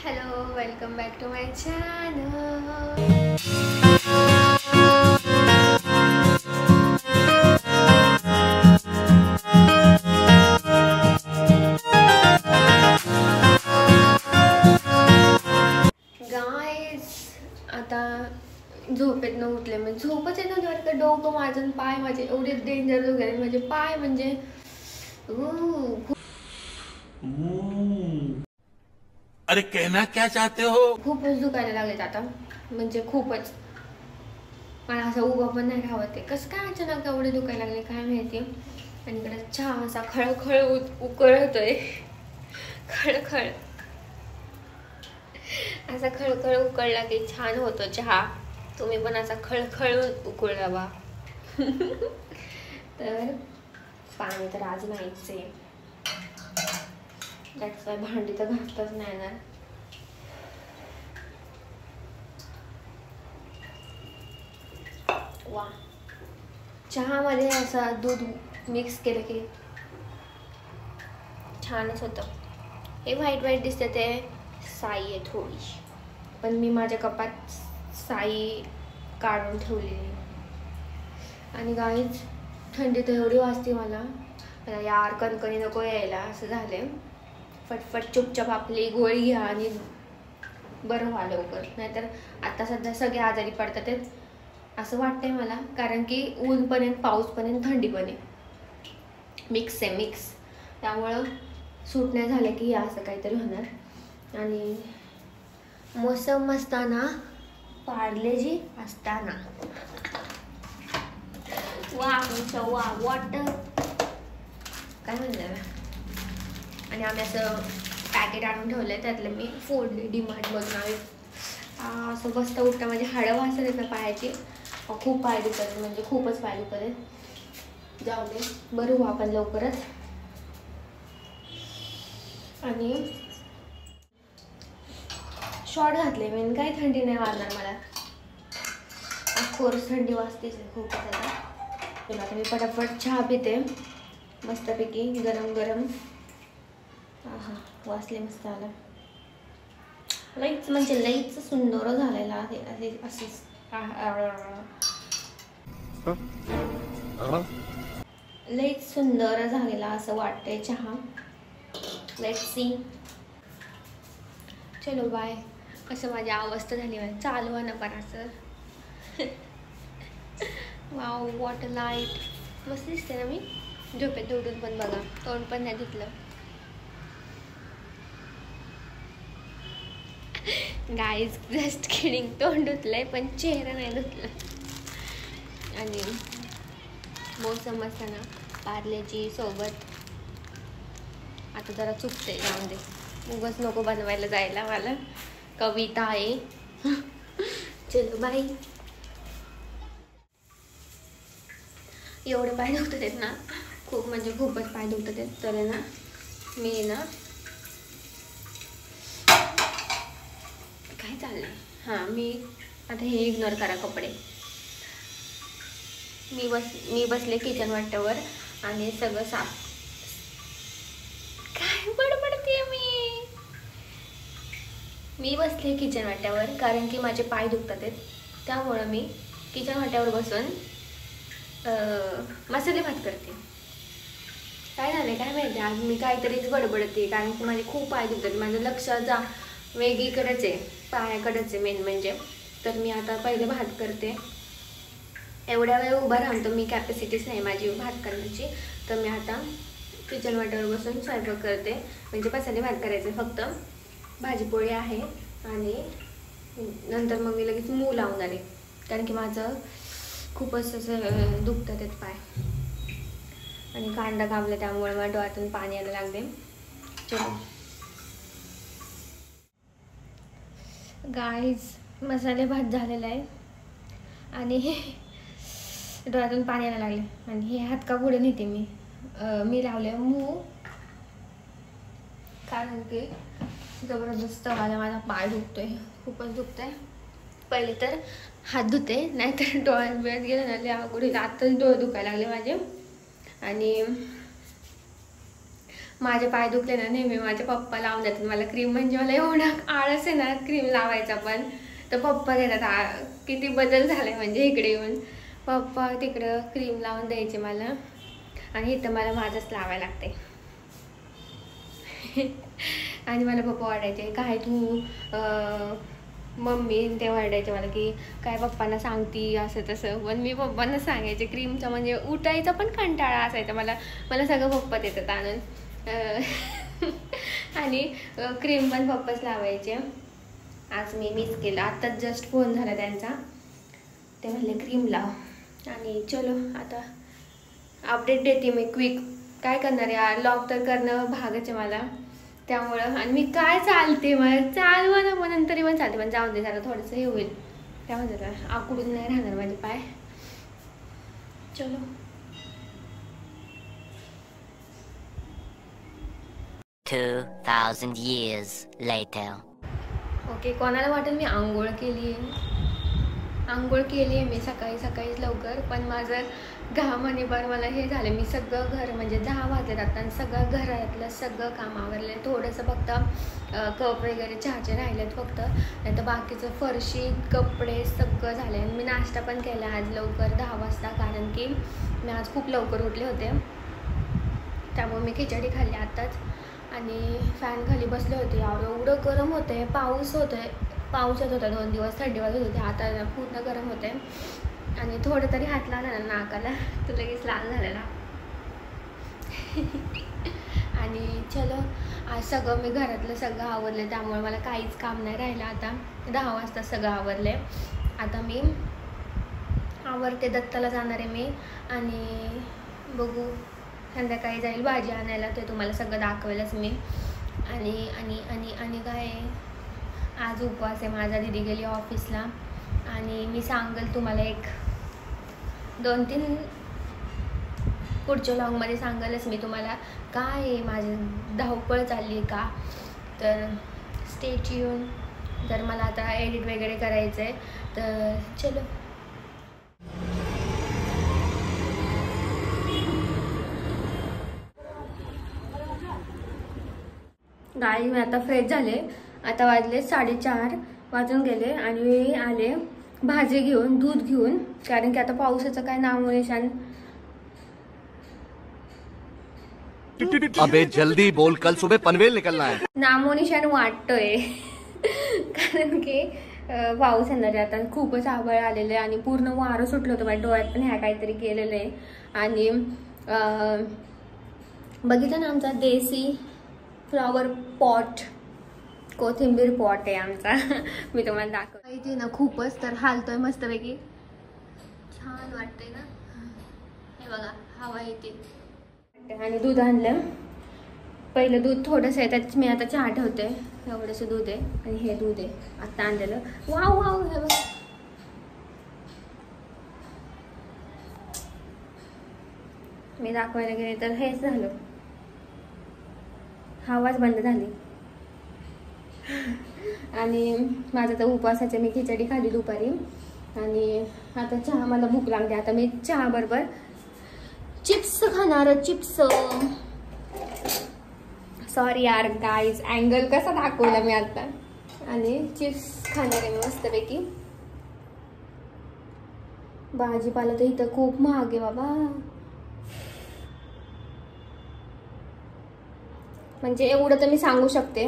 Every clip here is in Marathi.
Hello, welcome back to my channel. Guys, आता झोपेतनं उठले मी. झोपच येत नव्हती वाटतं. डोकं माझं पाय माझे एवढे डेंजर वगैरे. म्हणजे पाय म्हणजे अरे कहना क्या चाहते हो? खूपच दुखायला लागलेत आता. म्हणजे खूपच. मला असं उभं पण नाही राहत. कसं काय अचानक एवढे दुखायला लागले काय माहिती. आणि इकडे चहा असा खळखळ उकळतोय. खळखळ असा खळखळ उकळला की छान होतो चहा. तुम्ही पण असा खळखळून उकळला बा. तर पाणी तर आज नाहीच आहे. दॅट्स वाय भांडी तर घासताच नाही ना. वा, चहामध्ये असा दूध मिक्स केलं की छानच होतं. हे व्हाईट व्हाईट दिसते ते साई आहे थोडीशी, पण मी माझ्या कपात साई काढून ठेवलेली. आणि गाईज थंडी तर एवढी वाजते मला यार, कणकणी नको यायला असं झाले. फटफट चुपचाप आपली गोळी घ्या आणि बरं व्हा लवकर, नाहीतर आता सध्या सगळे आजारी पडतात असं वाटतंय मला. कारण की ऊन पण आहे, पाऊस पण आहे, थंडी पण आहे, मिक्स आहे मिक्स. त्यामुळं सूट नाही झालं की असं काहीतरी होणार. आणि मोसम असताना पार्लेजी असताना वा वा वॉटर काय म्हणलं. आणि आम्ही असं पॅकेट आणून ठेवलं आहे, त्यातलं मी फोडले डीमार्टमधून. आम्ही असं बसता उठता माझी हाडं वाजत आहेत ना पायाची. खूप पाय दुखत, म्हणजे खूपच पाय दुखत आहेत. जाऊ दे, बरं हो आपण लवकरच. आणि शॉर्ट घातले मी, काही थंडी नाही वाजणार मला. ऑफकोर्स थंडी वाजतेच खूप आता. तुला मी पटापट चहा पिते मस्तपैकी गरम गरम. हा वाजले मस्त आला. लईच म्हणजे लईच सुंदर झालेला आहे असेच. लईच सुंदर झालेला असं वाटतंय चहा. Let's see. चलो बाय. असं माझी अवस्था झाली आहे. चालू आहे ना पण असं. वाव वॉटर लाईट मस्त दिसते ना. मी झोपेत उठून पण बघा, तोंड पण नाही धुतलं. गाईज जस्ट किडिंग, तोंड धुतलंय पण चेहरा नाही धुतला. आणि मोसम असताना पार्लेजी सोबत आता जरा चुकते, यामध्ये उगाच नको बनवायला जायला मला. कविता आहे. चलो बाय. एवढे पाय दुखत आहेत ना, खूप म्हणजे खूपच पाय दुखत आहेत. तर ना मी ना काय चाललंय. हां, मी आता हे इग्नोर करा कपडे. मी बसले किचन वाट्यावर आणि सगळं साफ. काय बडबडते मी बसले किचन वाट्यावर कारण की माझे पाय दुखतात आहेत. त्यामुळं मी किचन वाट्यावर बसून मसाले भात करते. काय झालं काय माहिती, आज मी काहीतरीच बडबडते कारण की माझे खूप पाय दुखतात. माझं लक्ष जा वेगळीकडेच आहे, पायाकडेच आहे मेन म्हणजे. तर मी आता पहिले भात करते. एवढ्या वेळ उभा राहून तर मी कॅपॅसिटीच नाही माझी भात करण्याची. तर मी आता किचन वाट्यावर बसून स्वयंपाक करते. म्हणजे मसाले भात करायचे फक्त, भाजीपोळी आहे. आणि नंतर मग मी लगेच मूग लावून आले कारण की माझं खूपच असं दुखतात आहेत पाय. आणि कांदा कापला त्यामुळे मला डोळ्यातून पाणी यायला लागले. चलो गाईज, मसाले भात झालेला आहे आणि डोळ्यातून पाणी यायला लागले. आणि हे हात का पुढे नेते मी लावले मूग कारण की जबरदस्त माझा पाय दुखतोय, खूपच दुखतंय. पहिले तर हात धुते, नाहीतर डोळ्यात बिळ्यात गेलं ना लय अवघड. आत्ताच डोळे दुखायला लागले माझे. आणि माझे पाय दुखले ना नेहमी माझे पप्पा लावून देतात मला क्रीम. म्हणजे मला एवढा आळस आहे ना क्रीम लावायचा, पण तर पप्पा देतात. किती बदल झालाय म्हणजे इकडे येऊन. पप्पा तिकडं क्रीम लावून द्यायचे मला आणि इथं मला माझंच लावायला लागते. आणि मला पप्पा वाटायचे काय तू मम्मी ते वाटायचे मला की काय पप्पांना सांगती असं तसं. पण मी पप्पांना सांगायचे क्रीमचं म्हणजे उठायचा पण कंटाळा असायचा मला. मला सगळं पप्पा देतात आणून. आणि क्रीम पण पप्पाच लावायचे. आज मी मिस केलं. आत्ताच जस्ट फोन झाला त्यांचा, ते म्हणले क्रीम लाव. आणि चलो आता अपडेट देते मी क्विक. काय करणार आहे, लॉग तर करणं भागच आहे मला त्यामुळं. आणि मी काय चालते मला चालवा ना म्हणून तरी पण चालते, पण जाऊन दे जरा थोडंसं हे होईल. काय म्हणतात आकडून नाही राहणार माझे पाय. चलो 2000 years later. ओके, कोणाला वाटेल मी आंघोळ केली आहे. आंघोळ केली आहे मी सकाळीच लवकर, पण माझं घामाने पण मला हे झालं. मी सगळं घर म्हणजे 10 वाजले आणि सगळं घरातलं सगळं काम आवरलं. थोडंसं फक्त कप वगैरे चहाचे राहिलेत फक्त, नाही तर बाकीचं फरशी कपडे सगळं झाले. आणि मी नाश्ता पण केला आज लवकर 10 वाजता, कारण की मी आज खूप लवकर उठले होते. त्यामुळे मी खिचडी खाल्ली आत्ताच आणि फॅन खाली बसले होते. एवढं गरम होते. पाऊस येत होता 2 दिवस, थंडी वाजत होती. आता पूर्ण गरम होते. आणि थोडं तरी हात लागला ना नाकाला तर लगेच लाल झालेला. आणि चलो आज सगळं मी घरातलं सगळं आवरलं, त्यामुळे मला काहीच काम नाही राहिलं. आता 10 वाजता सगळं आवरले. आता मी आवरते, दत्ताला जाणार आहे मी. आणि बघू संध्याकाळी जाईल भाजी आणायला, ते तुम्हाला सगळं दाखवेलच मी. आणि आणि आणि आणि काय आज उपवास आहे माझा. दीदी गेली ऑफिसला आणि मी सांगेल तुम्हाला 1-2-3 पुढच्या व्लॉगमध्ये सांगेलच मी तुम्हाला काय आहे माझी धावपळ चालली आहे का. तर स्टे ट्यून. जर मला आता एडिट वगैरे करायचं आहे तर चलो. गाडी मी आता फ्रेश झाले. आता वाजले 4:30 वाजून गेले आणि मी आले भाजी घेऊन, दूध घेऊन, कारण की आता पावसाचं काय नामोनिशाण. अबे जल्दी बोल, कल सुबह पनवेल निकलना है. नामोनिशाण वाटतोय कारण की पाऊस येणार आहे. आता खूपच आभाळ आलेलं आहे आणि पूर्ण वारं सुटलं होतं. माझ्या डोळ्यात पण ह्या काहीतरी केलेलं आहे. आणि बघितलं ना आमचा देसी फ्लॉवर पॉट, कोथिंबीर पॉट आहे आमचा. मी तुम्हाला दाखवते. इथे ना खूपच तर हालतोय मस्तपैकी. छान वाटतंय ना, हे बघा हवा येते. आणि दूध आणलं. पहिलं दूध थोडंसं आहे, त्यात मी आता चहा ठेवते. एवढंसं दूध आहे आणि हे दूध आहे आत्ता आणलेलं. वाव वाव, हे बघा मी दाखवायला गेले तर हेच झालं, हवाच बंद झाली. आणि माझा तर उपवासाचे मी खिचडी खाली दुपारी. आणि आता चहा, मला भूक लागली. आता मी चहा बरोबर चिप्स खाणार. चिप्स, सॉरी यार गाईज, अँगल कसा दाखवला मी आता. आणि चिप्स खाणार आहे मी मस्तपैकी. भाजीपाला तर इथं खूप महाग आहे बाबा. म्हणजे एवढं तर मी सांगू शकते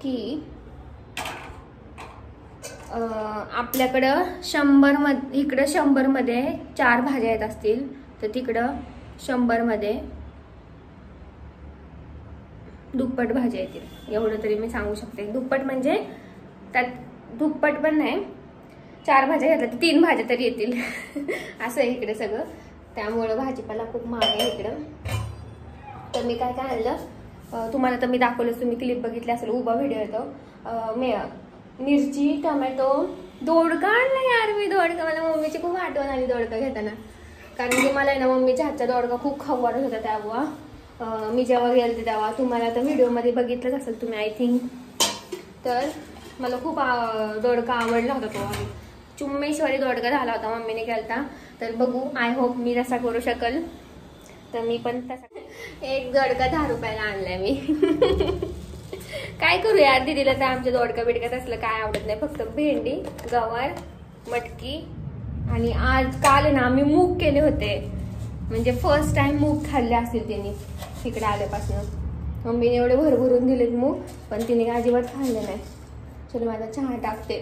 की आपल्याकडं 100 मध्ये, इकडं 100 मध्ये 4 भाज्या येत असतील, तर तिकडं 100 मध्ये दुप्पट भाज्या येतील. एवढं तरी मी सांगू शकते. दुप्पट म्हणजे त्यात दुप्पट पण नाही, 4 भाज्या घेतल्या तर 3 भाज्या तरी येतील. असं आहे इकडे सगळं. त्यामुळं भाजीपाला खूप महाग आहे इकडं. तर मी काय काय आणलं तुम्हाला तर मी दाखवलंच, तुम्ही क्लिप बघितली असेल, उभा व्हिडिओ येतो. मिरची, टोमॅटो, दोडका आणला यार मी. दोडका, मला मम्मीची खूप आठवण आली दोडका घेताना, कारण की मला ना मम्मीच्या हातचा दोडका खूप खाऊ वाटत होता तेव्हा. मी जेव्हा गेलते तेव्हा, तुम्हाला तर व्हिडिओमध्ये बघितलंच असेल तुम्ही आय थिंक. तर मला खूप दोडका आवडला होता तो. चुम्मेश्वरी दोडका झाला होता मम्मीने केलता. तर बघू, आय होप मी तसा करू शकल. तर मी पण तसा एक दोडका 10 रुपयाला आणलाय मी. काय करू यार, दीदीला तर आमच्या दोडका बिडक्यात असलं काय आवडत नाही, फक्त भेंडी, गवार, मटकी आणि आज काल ना आम्ही मूग केले होते. म्हणजे फर्स्ट टाइम मूग खाल्ले असतील त्यांनी इकडे आल्यापासून. मम्मीने एवढे भरभरून दिलेत मूग, पण तिने अजिबात खाल्ले नाही. चलो माझा चहा टाकते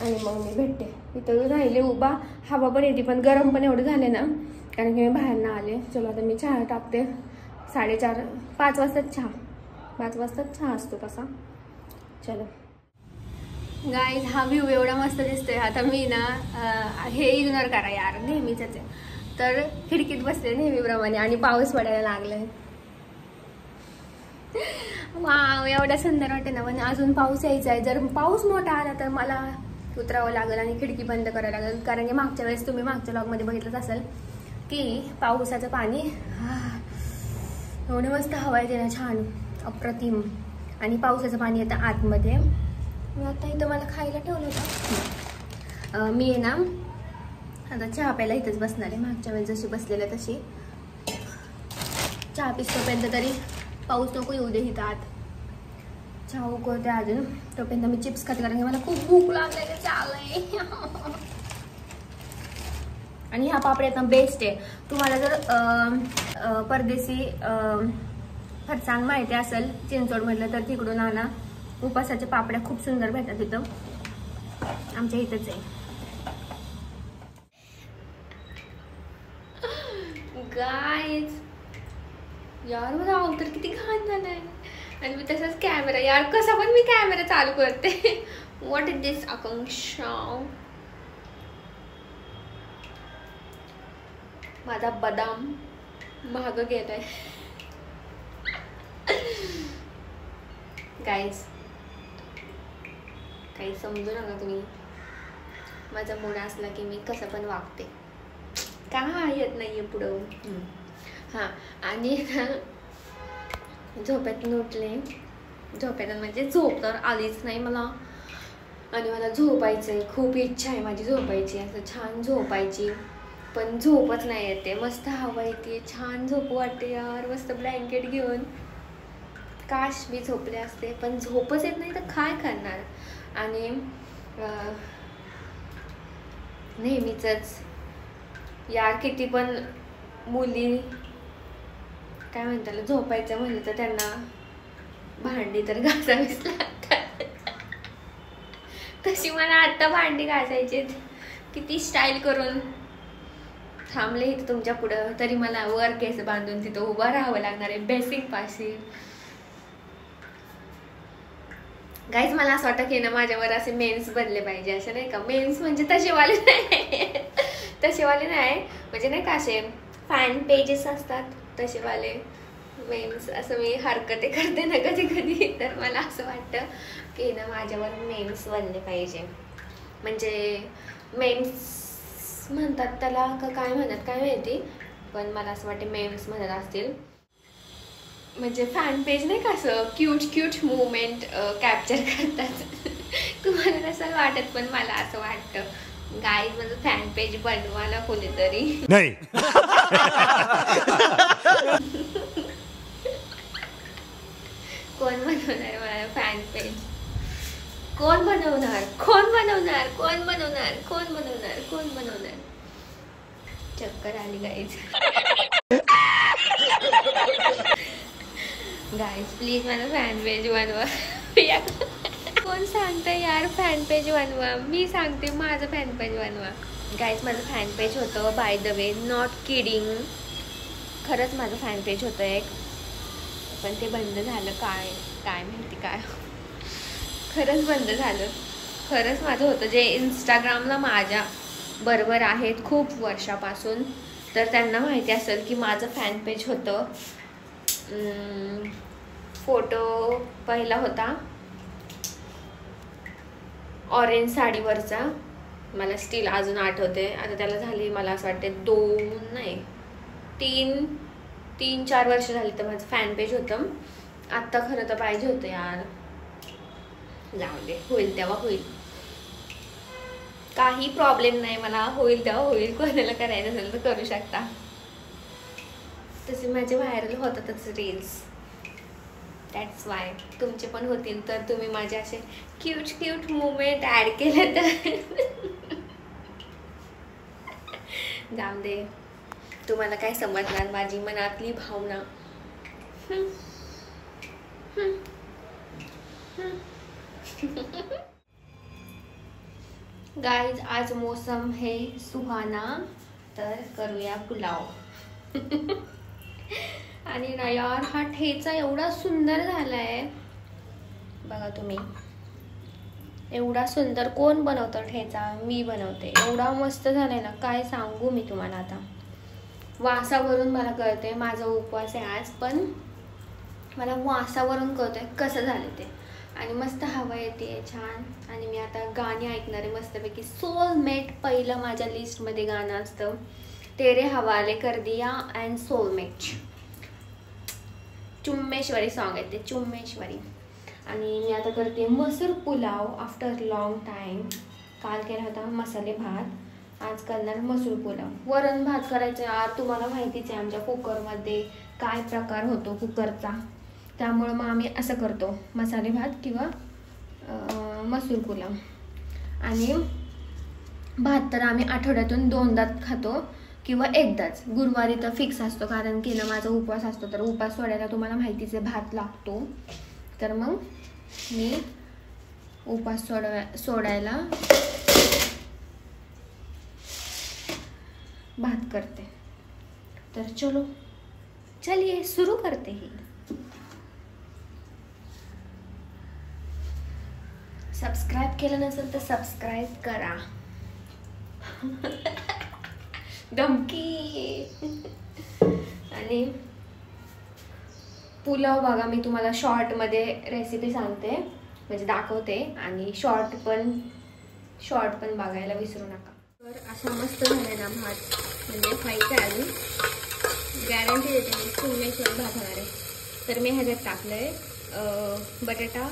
आणि मग मी भेटते. इथं राहिले उभा, हवा पण येते पण गरम पण एवढं झाले ना, कारण की मी बाहेर ना आले. चलो आता मी चहा टाकते. 4:30-5 वाजताच चहा, 5 वाजताच चहा असतो तसा. चलो गाईज, हा व्ह्यू एवढा मस्त दिसतोय. आता मी ना हे इग्नोर करा यार, नेहमीच आहे. तर खिडकीत बसले नेहमीप्रमाणे आणि पाऊस पडायला लागलाय. वाव, एवढा सुंदर वाटते ना. पण अजून पाऊस यायचा आहे. जर पाऊस मोठा आला तर मला उतरावं लागेल आणि खिडकी बंद करायला लागेल, कारण की मागच्या वेळेस तुम्ही मागच्या व्लॉगमध्ये बघितलंच असेल की पावसाचं पाणी एवढं मस्त हवा येते ना, छान अप्रतिम. आणि पावसाचं पाणी येतं आतमध्ये. मी आता इथं मला खायला ठेवलं होतं. मी आहे ना आता चहा प्यायला इथंच बसणार आहे. मागच्या वेळेस जशी बसलेलं तशी चहा पिस्तोपर्यंत तरी पाऊस नको येऊ दे इथं आत. चहा उकळते अजून, तोपर्यंत मी चिप्स खाते, कारण की मला खूप भूक लागलेली चाललंय. आणि ह्या पापड्या एकदम बेस्ट आहे. तुम्हाला जर परदेशी फरसाण माहिती असेल चिंचवडमधलं तर तिकडून आणा. उपासाच्या पापड्या खूप सुंदर भेटतात तिथं, आमच्या इथंच आहे. गाईज यार, मला अवतर किती घाण झालाय. आणि मी तसाच कॅमेरा, यार कसा पण मी कॅमेरा चालू करते. व्हॉट इज दिस आकांक्षा. माझा बदाम महाग गेलाय. गाईज काही समजू नका तुम्ही. माझा मूड असला की मी कसं पण वागते, का येत नाहीये पुढं. हां, आणि झोपेतून उठले. झोपेतून म्हणजे झोप तर आलीच नाही मला, आणि मला झोपायचंय. खूप इच्छा आहे माझी झोपायची, असं छान झोपायची, पण झोपच नाही येते. मस्त हवा येते, छान झोप वाटते यार, मस्त ब्लँकेट घेऊन. काश मी झोपले असते, पण झोपच येत नाही तर काय करणार. आणि नेहमीच यार, किती पण मुली काय म्हणतात झोपायचं म्हणलं तर त्यांना भांडी तर घासावीच लागतात. तशी मला आता भांडी घासायची, किती स्टाईल करून थांबले इथं तुमच्या पुढं, तरी मला वर केस बांधून तिथं उभं राहावं लागणार आहे बेसिंग पाशी. गाईज, मला असं वाटतं की ना माझ्यावर असे मेन्स बनले पाहिजे, असे नाही का. मेन्स म्हणजे तसेवाले नाही, तसेवाले नाही, म्हणजे नाही का असे फॅन पेजेस असतात तसेवाले मेम्स. असं मी हरकते करते ना कधी कधी, तर मला असं वाटतं की ना माझ्यावर मेम्स बनले पाहिजे. म्हणजे मेम्स म्हणतात त्याला का काय म्हणतात काय माहिती, पण मला असं वाटतं मेम्स म्हणत असतील. म्हणजे फॅन पेज नाही का असं क्यूट मुवमेंट कॅप्चर करतात. तुम्हाला तसं वाटत, पण मला असं वाटतं. गाईज, माझं फॅन पेज बनवा ना कोणीतरी. नहीं. कोण बनवणार मला फॅन पेज? कोण बनवणार? कोण बनवणार? कोण बनवणार? कोण बनवणार? कोण बनवणार? चक्कर आली गाईज. गाईज प्लीज मला फॅन पेज बनवा. कोण सांगतं यार फॅन पेज बनवा? मी सांगते माझं फॅन पेज बनवा. गाईज, माझं फॅन पेज होतं, by the way, not kidding. खरंच माझं फॅन पेज होतं एक, पण ते बंद झालं. काय माहिती काय, खरंच बंद झालं. खरंच माझं होतं, जे इंस्टाग्रामला माझ्या बरोबर आहेत खूप वर्षापासून, तर त्यांना माहिती असेल की माझं फॅन पेज होतं. फोटो पहिला होता ऑरेंज साडीवरचा, मला स्टील अजून आठवते. आता त्याला झाली मला असं वाटते 3-4 वर्ष झाली तर माझं फॅन पेज होतं. आत्ता खरं तर पाहिजे होतं यार, जाऊ दे, होईल तेव्हा होईल, काही प्रॉब्लेम नाही मला. होईल तेव्हा होईल, कोणाला करायचं असेल तर करू शकता. तसे माझे व्हायरल होतातच रील्स. दॅट्स वाय तुमचे पण होतील तर तुम्ही माझे असे क्यूट मुवमेंट ॲड केले तर जाऊ दे, तुम्हाला काय समजणार माझी मनातली भावना. गाइज आज मौसम है सुहाना, तर करूया पुलाव. आणि ना यार हा ठेचा एवढा सुंदर झालाय बघा तुम्ही. एवढा सुंदर कोण बनवतं ठेचा? मी बनवते. एवढा मस्त झालाय ना, काय सांगू मी तुम्हाला. आता वासावरून मला कळते माझा उपवास आहे आज, पण मला वासावरून कळतंय कसं झालं ते. आणि मस्त हवा येते छान. आणि मी आता गाणी ऐकणार आहे मस्तपैकी. सोलमेट पहिलं माझ्या लिस्टमध्ये गाणं असतं, तेरे हवाले कर दिया अँड सोलमेट. चुम्मेश्वरी सॉन्ग आहे ते, चुम्मेश्वरी. आणि मी आता करते मसूर पुलाव आफ्टर लॉंग टाईम. काल केला होता मसाले भात, आज करणार मसूर पुलाव. वरण भात करायचं यार, तुम्हाला माहितीच आहे आमच्या कुकरमध्ये काय प्रकार होतो कुकरचा. त्यामुळं मग आम्ही असं करतो, मसाले भात किंवा मसूर पुलाव. आणि भात तर आम्ही आठवड्यातून 2दा खातो किंवा एकदाच. गुरुवारी तर फिक्स असतो, कारण की ना माझा उपवास असतो, तर उपवास सोडायला तुम्हाला माहितीच आहे भात लागतो. तर मग मी उपवास सोडायला भात करते. तर चलिए सुरू करते ही. सबस्क्राईब केलं नसेल तर सबस्क्राईब करा. धमकी. आणि पुलाव बघा मी तुम्हाला शॉर्टमध्ये रेसिपी सांगते, म्हणजे दाखवते. आणि शॉर्ट पण बघायला विसरू नका. तर असा मस्त झालाय ना भात, म्हणजे खायचं आहे अजून. गॅरंटी देते मी चुम्मेश्वरी भात होणार आहे. तर मी ह्याच्यात टाकलंय बटाटा,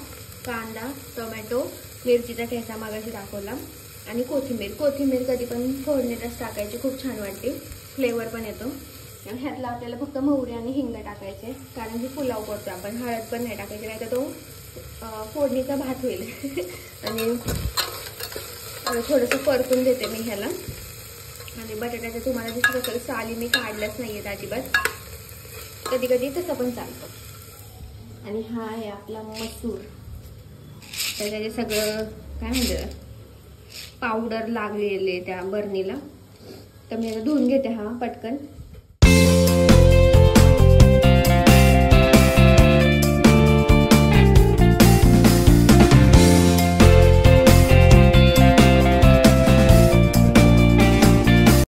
कांदा, टोमॅटो, मिरचीचा ठेचा मागाशी दाखवला, आणि कोथिंबीर कधी पण फोडणीतच टाकायची, खूप छान वाटते, फ्लेवर पण येतो. आणि ह्यातला आपल्याला फक्त मोहरी आणि हिंग टाकायचे, कारण की पुलाव करतो आपण. हळद पण नाही टाकायची, नाही तर तो फोडणीचा भात होईल. आणि थोडंसं परतून देते मी ह्याला. आणि बटाट्याचं तुम्हाला दिसत असेल साली मी काढल्याच नाही आहेत अजिबात, कधी कधी तसं पण चालतं. आणि हा आहे आपला मसूर. तर त्याचे सगळं काय म्हणतात पावडर लागलेले त्या बरणीला. तर मी आता धुवून घेते हा पटकन.